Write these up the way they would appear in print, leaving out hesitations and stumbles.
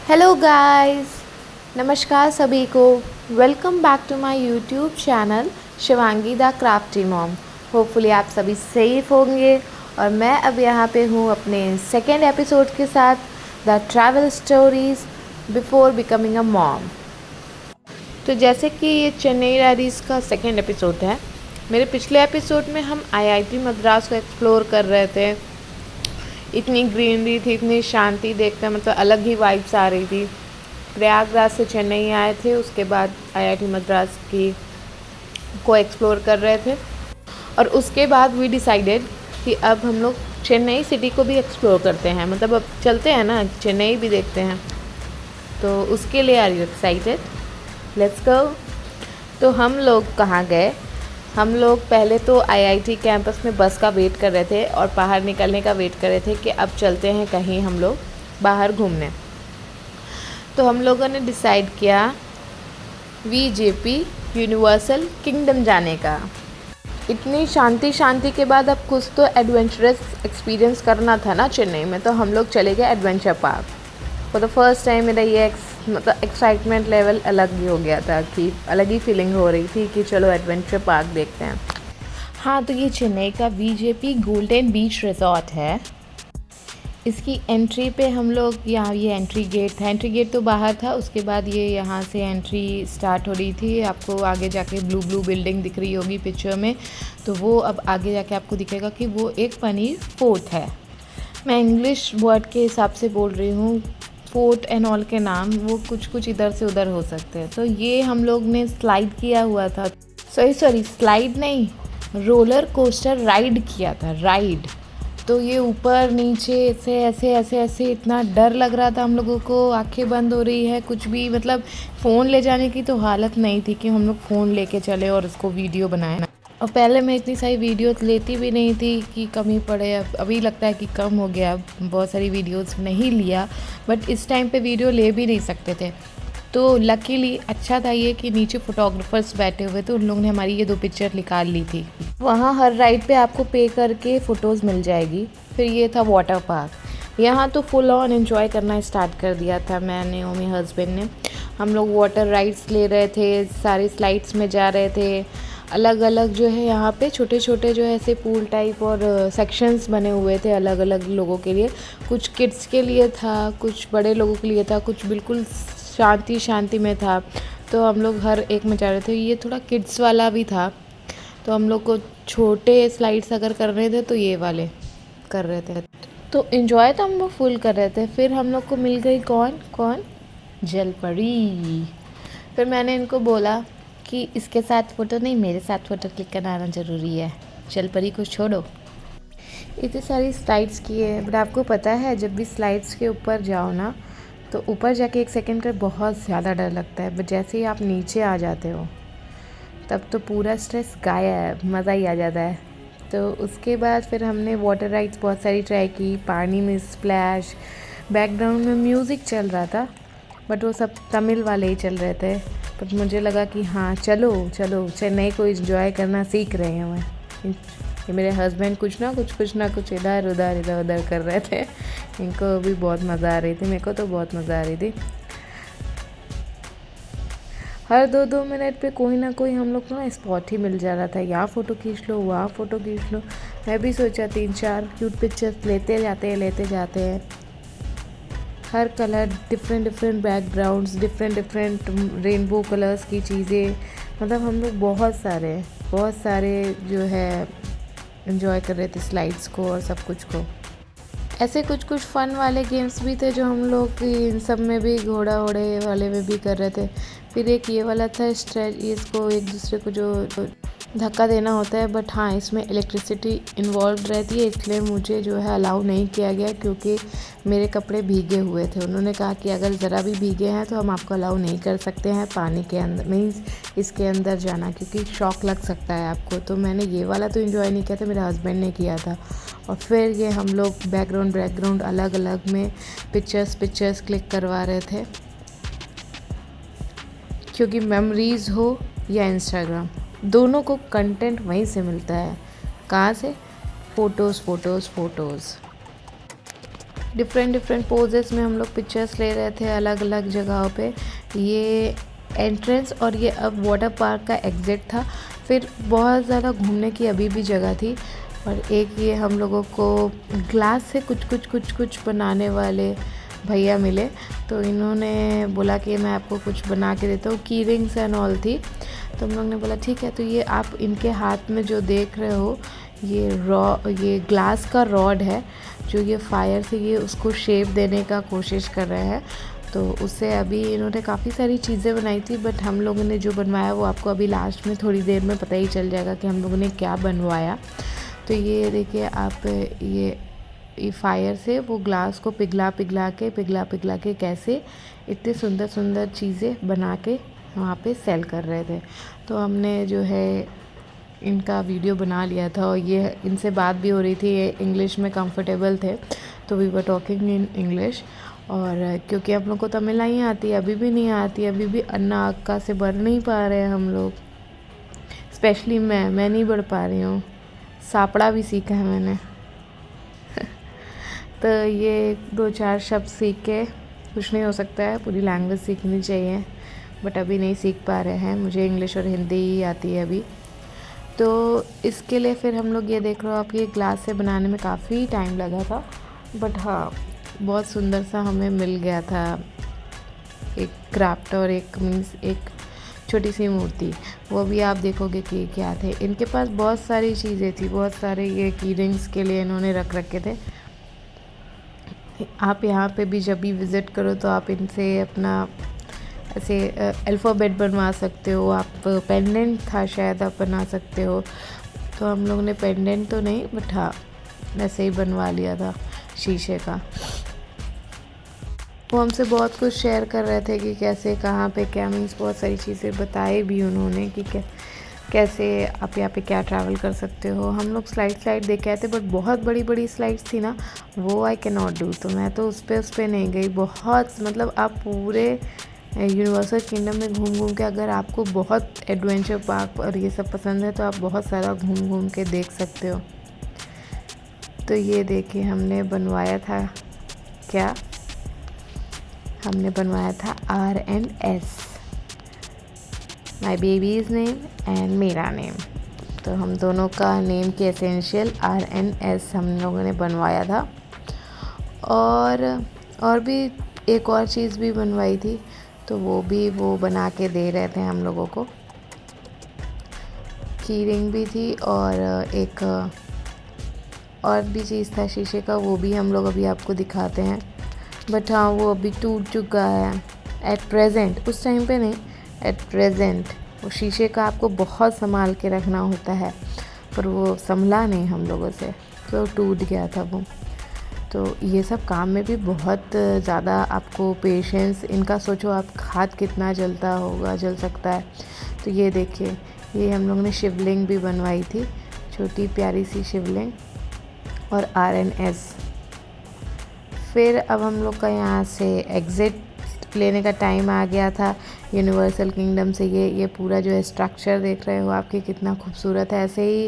Hello guys, नमस्कार सभी को। Welcome back to my YouTube channel Shivangi the crafty mom. Hopefully आप सभी सेफ होंगे और मैं अब यहाँ पे हूँ अपने सेकेंड एपिसोड के साथ, the travel stories before becoming a mom. तो जैसे कि ये चेन्नई डायरीज़ का सेकेंड एपिसोड है। मेरे पिछले एपिसोड में हम आईआईटी मद्रास को एक्सप्लोर कर रहे थे। इतनी ग्रीनरी थी, इतनी शांति देखकर मतलब अलग ही वाइब्स आ रही थी। प्रयागराज से चेन्नई आए थे, उसके बाद आईआईटी मद्रास की को एक्सप्लोर कर रहे थे और उसके बाद वी डिसाइडेड कि अब हम लोग चेन्नई सिटी को भी एक्सप्लोर करते हैं। मतलब अब चलते हैं ना, चेन्नई भी देखते हैं। तो उसके लिए are you excited? Let's go. तो हम लोग कहाँ गए? हम लोग पहले तो आईआईटी कैंपस में बस का वेट कर रहे थे और बाहर निकलने का वेट कर रहे थे कि अब चलते हैं कहीं हम लोग बाहर घूमने। तो हम लोगों ने डिसाइड किया वीजेपी यूनिवर्सल किंगडम जाने का। इतनी शांति के बाद अब कुछ तो एडवेंचरस एक्सपीरियंस करना था ना चेन्नई में, तो हम लोग चले गए adventure park. For the first time मेरा ये मतलब एक्साइटमेंट लेवल अलग ही हो गया था कि अलग ही फीलिंग हो रही थी कि चलो एडवेंचर पार्क देखते हैं। हाँ, तो ये चेन्नई का वीजेपी गोल्डन बीच रिजॉर्ट है। इसकी एंट्री पे हम लोग यहाँ, ये एंट्री गेट था। एंट्री गेट तो बाहर था, उसके बाद ये यहाँ से एंट्री स्टार्ट हो रही थी। आपको आगे जाके ब्लू बिल्डिंग दिख रही होगी पिक्चर में, तो वो अब आगे जाके आपको दिखेगा कि वो एक पनीर फोर्ट है। मैं इंग्लिश वर्ड के हिसाब से बोल रही हूँ। फोर्ट एंड ऑल के नाम वो कुछ इधर से उधर हो सकते हैं। तो ये हम लोग ने स्लाइड किया हुआ था। सॉरी स्लाइड नहीं, रोलर कोस्टर राइड किया था, राइड। तो ये ऊपर नीचे ऐसे इतना डर लग रहा था हम लोगों को। आंखें बंद हो रही है, कुछ भी मतलब फ़ोन ले जाने की तो हालत नहीं थी कि हम लोग फ़ोन लेके चले और उसको वीडियो बनाए। और पहले मैं इतनी सारी वीडियोस लेती भी नहीं थी कि कमी पड़े। अब अभी लगता है कि कम हो गया, बहुत सारी वीडियोस नहीं लिया, बट इस टाइम पे वीडियो ले भी नहीं सकते थे। तो लकीली अच्छा था ये कि नीचे फोटोग्राफर्स बैठे हुए थे, उन लोगों ने हमारी ये 2 पिक्चर निकाल ली थी। वहाँ हर राइड पे आपको पे करके फ़ोटोज़ मिल जाएगी। फिर ये था वाटर पार्क। यहाँ तो फुल ऑन एंजॉय करना स्टार्ट कर दिया था मैंने और मेरे हस्बैंड ने। हम लोग वाटर राइड्स ले रहे थे, सारी स्लाइड्स में जा रहे थे। अलग अलग जो है यहाँ पे छोटे छोटे जो है ऐसे पूल टाइप और सेक्शंस बने हुए थे अलग अलग लोगों के लिए। कुछ किड्स के लिए था, कुछ बड़े लोगों के लिए था, कुछ बिल्कुल शांति में था। तो हम लोग हर एक में जा रहे थे। ये थोड़ा किड्स वाला भी था, तो हम लोग को छोटे स्लाइड्स अगर कर रहे थे तो ये वाले कर रहे थे। तो इन्जॉय तो हम लोग फुल कर रहे थे। फिर हम लोग को मिल गई कौन जलपरी। फिर मैंने इनको बोला कि इसके साथ फ़ोटो नहीं, मेरे साथ फ़ोटो क्लिक कराना ज़रूरी है, जलपरी को छोड़ो। इतनी सारी स्लाइड्स की है, बट आपको पता है जब भी स्लाइड्स के ऊपर जाओ ना, तो ऊपर जाके 1 सेकंड का बहुत ज़्यादा डर लगता है, बट जैसे ही आप नीचे आ जाते हो तब तो पूरा स्ट्रेस गायब, मज़ा ही आ जाता है। तो उसके बाद फिर हमने वाटर राइड्स बहुत सारी ट्राई की, पानी में स्प्लैश, बैकग्राउंड में म्यूज़िक चल रहा था, बट वो सब तमिल वाले ही चल रहे थे। बट मुझे लगा कि हाँ चलो चेन्नई को एंजॉय करना सीख रहे हैं। मैं ये मेरे हस्बैंड कुछ ना कुछ इधर उधर कर रहे थे। इनको भी बहुत मज़ा आ रही थी, मेरे को तो बहुत मज़ा आ रही थी। हर 2-2 मिनट पे कोई ना कोई हम लोग को ना स्पॉट ही मिल जा रहा था। यहाँ फ़ोटो खींच लो, वहाँ फ़ोटो खींच लो। मैं भी सोचा 3-4 क्यूट पिक्चर्स लेते जाते हैं। हर colour different backgrounds, different rainbow colours की चीज़ें। मतलब हम लोग बहुत सारे जो है एंजॉय कर रहे थे स्लाइड्स को और सब कुछ को। ऐसे कुछ फ़न वाले गेम्स भी थे जो हम लोग इन सब में भी, घोड़ा ओढ़े वाले में भी कर रहे थे। फिर एक ये वाला था स्ट्रेच, इसको एक दूसरे को जो धक्का देना होता है, बट हाँ इसमें इलेक्ट्रिसिटी इन्वॉल्व रहती है, इसलिए मुझे जो है अलाउ नहीं किया गया क्योंकि मेरे कपड़े भीगे हुए थे। उन्होंने कहा कि अगर ज़रा भी भीगे हैं तो हम आपको अलाउ नहीं कर सकते हैं पानी के अंदर, मीन्स इसके अंदर जाना, क्योंकि शॉक लग सकता है आपको। तो मैंने ये वाला तो इन्जॉय नहीं किया था, मेरे हस्बैंड ने किया था। और फिर ये हम लोग बैकग्राउंड अलग अलग में पिक्चर्स क्लिक करवा रहे थे, क्योंकि मेमोरीज़ हो या इंस्टाग्राम, दोनों को कंटेंट वहीं से मिलता है। कहाँ से? फ़ोटोज़। डिफरेंट डिफरेंट पोजेस में हम लोग पिक्चर्स ले रहे थे अलग अलग जगहों पे। ये एंट्रेंस और ये अब वाटर पार्क का एग्ज़िट था। फिर बहुत ज़्यादा घूमने की अभी भी जगह थी। और एक ये हम लोगों को ग्लास से कुछ बनाने वाले भैया मिले, तो इन्होंने बोला कि मैं आपको कुछ बना के देता हूँ। की रिंग्स एंड ऑल थी, तो हम लोग ने बोला ठीक है। तो ये आप इनके हाथ में जो देख रहे हो ये ग्लास का रॉड है, जो ये फायर से ये उसको शेप देने का कोशिश कर रहे हैं। तो उससे अभी इन्होंने काफ़ी सारी चीज़ें बनाई थी, बट हम लोगों ने जो बनवाया वो आपको अभी लास्ट में थोड़ी देर में पता ही चल जाएगा कि हम लोगों ने क्या बनवाया। तो ये देखिए आप, ये फायर से वो ग्लास को पिघला के कैसे इतने सुंदर सुंदर चीज़ें बना के वहाँ पे सेल कर रहे थे। तो हमने जो है इनका वीडियो बना लिया था, और ये इनसे बात भी हो रही थी, ये इंग्लिश में कंफर्टेबल थे, तो we were talking in English. और क्योंकि हम लोग को तमिल नहीं आती, अभी भी नहीं आती, अभी भी अन्ना अक्का से बढ़ नहीं पा रहे हैं हम लोग, स्पेशली मैं नहीं बढ़ पा रही हूँ। सापड़ा भी सीखा है मैंने तो ये 2-4 शब्द सीख के कुछ नहीं हो सकता है, पूरी लैंग्वेज सीखनी चाहिए, बट अभी नहीं सीख पा रहे हैं। मुझे इंग्लिश और हिंदी ही आती है अभी। तो इसके लिए फिर हम लोग ये देख रहे हो आप, ये ग्लास से बनाने में काफ़ी टाइम लगा था, बट हाँ बहुत सुंदर सा हमें मिल गया था एक क्राफ्ट, और एक मीन्स एक छोटी सी मूर्ति। वो भी आप देखोगे कि क्या थे। इनके पास बहुत सारी चीज़ें थी, बहुत सारे ये की रिंग्स के लिए इन्होंने रख रखे थे। आप यहाँ पे भी जब भी विज़िट करो तो आप इनसे अपना ऐसे अल्फ़ाबेट बनवा सकते हो। आप पेंडेंट था शायद आप बना सकते हो, तो हम लोगों ने पेंडेंट तो नहीं, बट हाँ ऐसे ही बनवा लिया था शीशे का। वो हमसे बहुत कुछ शेयर कर रहे थे कि कैसे कहाँ पे क्या, मीन्स बहुत सारी चीज़ें बताई भी उन्होंने कि कैसे आप यहाँ पे क्या ट्रैवल कर सकते हो। हम लोग स्लाइड देख के आए थे, बट बहुत बड़ी बड़ी स्लाइड्स थी ना, वो आई कैन नॉट डू, तो मैं तो उस पर नहीं गई। बहुत मतलब आप पूरे यूनिवर्सल किंगडम में घूम के, अगर आपको बहुत एडवेंचर पार्क और ये सब पसंद है तो आप बहुत सारा घूम के देख सकते हो। तो ये देखिए हमने बनवाया था क्या, हमने बनवाया था RNS, my babies name and मेरा नेम। तो हम दोनों का नेम के एसेंशियल RNS हम लोगों ने बनवाया था। और भी एक और चीज़ भी बनवाई थी, तो वो बना के दे रहे थे हम लोगों को। की रिंग भी थी, और एक और भी चीज़ था शीशे का, वो भी हम लोग अभी आपको दिखाते हैं। बट हाँ वो अभी टूट चुका है एट प्रेजेंट, उस टाइम पे नहीं, एट प्रेजेंट वो शीशे का आपको बहुत संभाल के रखना होता है, पर वो संभला नहीं हम लोगों से, तो टूट गया था वो। तो ये सब काम में भी बहुत ज़्यादा आपको पेशेंस, इनका सोचो आप हाथ कितना जल सकता है। तो ये देखिए, ये हम लोगों ने शिवलिंग भी बनवाई थी, छोटी प्यारी सी शिवलिंग, और RNS। फिर अब हम लोग का यहाँ से एग्ज़िट लेने का टाइम आ गया था यूनिवर्सल किंगडम से। ये पूरा जो है स्ट्रक्चर देख रहे हो आपके कितना खूबसूरत है, ऐसे ही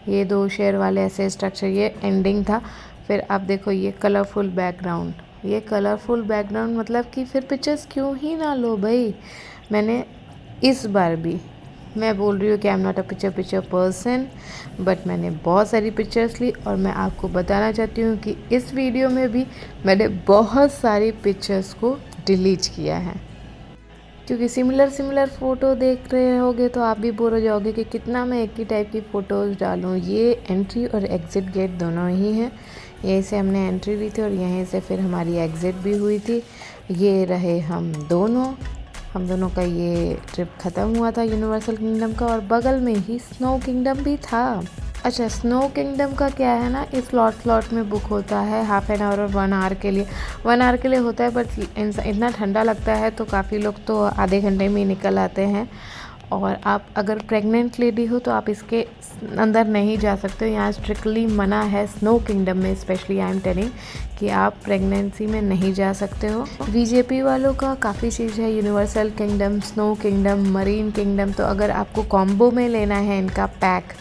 ये 2 शेयर वाले ऐसे स्ट्रक्चर, ये एंडिंग था। फिर आप देखो ये कलरफुल बैकग्राउंड, ये कलरफुल बैकग्राउंड मतलब कि फिर पिक्चर्स क्यों ही ना लो भाई। मैंने इस बार भी, मैं बोल रही हूँ कि I am not a picture person, but मैंने बहुत सारी पिक्चर्स ली, और मैं आपको बताना चाहती हूँ कि इस वीडियो में भी मैंने बहुत सारी पिक्चर्स को डिलीट किया है, क्योंकि सिमिलर फ़ोटो देख रहे होगे तो आप भी बोर हो जाओगे कि कितना मैं एक ही टाइप की फ़ोटोज़ डालूँ। ये एंट्री और एग्ज़िट गेट दोनों ही हैं, यहीं से हमने एंट्री ली थी और यहीं से फिर हमारी एग्ज़िट भी हुई थी। ये रहे हम दोनों का ये ट्रिप ख़त्म हुआ था यूनिवर्सल किंगडम का, और बगल में ही स्नो किंगडम भी था। अच्छा, स्नो किंगडम का क्या है ना, इस स्लॉट में बुक होता है हाफ़ एन आवर और 1 आवर के लिए। 1 आवर के लिए होता है, बट इतना ठंडा लगता है तो काफ़ी लोग तो आधे घंटे में ही निकल आते हैं। और आप अगर प्रेग्नेंट लेडी हो तो आप इसके अंदर नहीं जा सकते हो, यहाँ स्ट्रिक्टली मना है स्नो किंगडम में, स्पेशली आई एम टेलिंग कि आप प्रेगनेंसी में नहीं जा सकते हो। बीजेपी वालों का काफ़ी चीज़ है, universal kingdom, snow kingdom, marine kingdom. तो अगर आपको कॉम्बो में लेना है इनका पैक,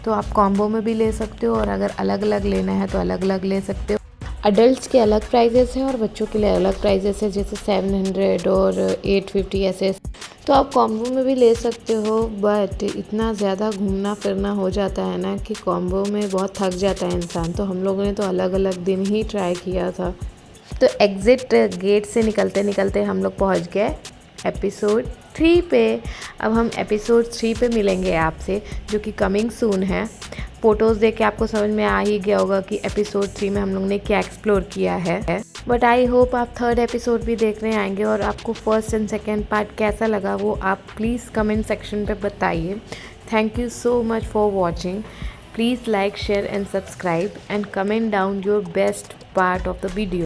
तो आप कॉम्बो में भी ले सकते हो, और अगर अलग अलग लेना है तो अलग अलग ले सकते हो। अडल्ट्स के अलग प्राइजेस हैं और बच्चों के लिए अलग प्राइजेस है, जैसे 700 और 850 ऐसे। तो आप कॉम्बो में भी ले सकते हो, बट इतना ज़्यादा घूमना फिरना हो जाता है ना कि कॉम्बो में बहुत थक जाता है इंसान। तो हम लोगों ने तो अलग अलग दिन ही ट्राई किया था। तो एग्ज़िट गेट से निकलते निकलते हम लोग पहुंच गए एपिसोड 3 पे। अब हम एपिसोड 3 पे मिलेंगे आपसे, जो कि कमिंग सून है। फ़ोटोज़ देख के आपको समझ में आ ही गया होगा कि एपिसोड 3 में हम लोग ने क्या एक्सप्लोर किया है। बट आई होप आप थर्ड एपिसोड भी देखने आएंगे, और आपको फर्स्ट एंड सेकेंड पार्ट कैसा लगा वो आप प्लीज़ कमेंट सेक्शन पे बताइए। Thank you so much for watching. Please like, share and subscribe, and comment down your best part of the video.